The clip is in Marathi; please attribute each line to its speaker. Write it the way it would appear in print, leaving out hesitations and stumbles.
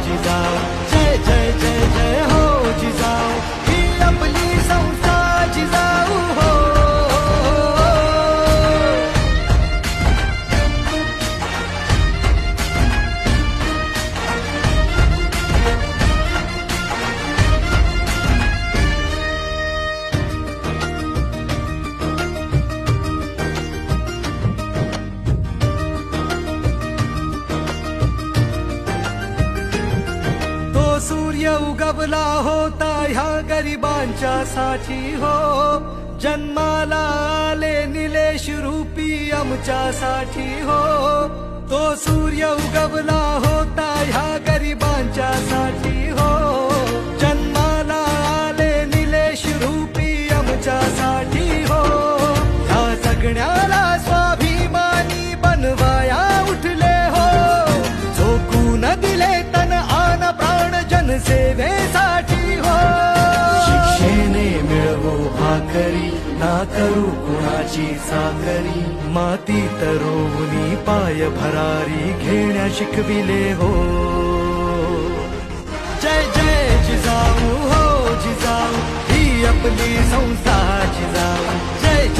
Speaker 1: जिजाऊ जय जय जय जय हो जिजाऊ ही आपली संस्था जिजाऊ हो सूर्य उगवला होता ह्या गरिबांच्या साठी हो जन्माला आले निलेश रूपी आमच्यासाठी हो तो सूर्य उगवला होता ह्या गरिबांच्या साठी हो जन्माला आले निलेश रूपी आमच्यासाठी हो ह्या जगण्याला स्वाभिमानी बनवाया उठले हो झोकून दिले तन आन प्राण जनसेवेसाठी हो शिक्षेने मिळवू भाकरी ना करू कुणाची साकरी मातीत रोवणी पाय भरारी घेण्या शिकविले हो जय जय जिजाऊ हो जिजाऊ ही आपली संस्था